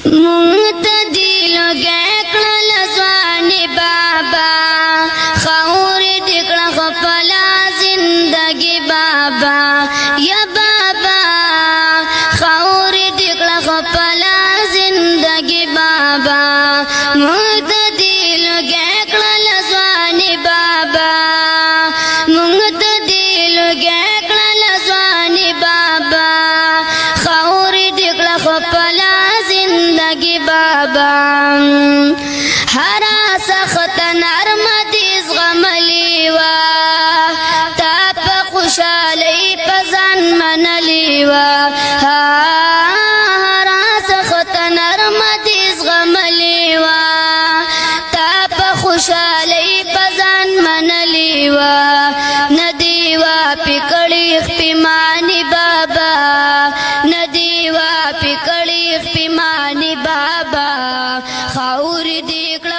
معتدل گکړل ځواني بابا خور دکړه خپلا زندگی بابا یا بابا خور دکړه خپلا زندگی بابا معتدل گکړل ځواني بابا معتدل گکړل ځواني بابا خور دکړه خپلا زندگی بابا هرا سخت نرم دیز غملی وا تا پا خوشالی پزن منلی وا هرا سخت نرم دیز غملی وا تا پا خوشالی پزن منلی وا ندی وا پکڑی خپیمانی بابا ندی وا پکڑی خپیمانی بابا خاور دیکړه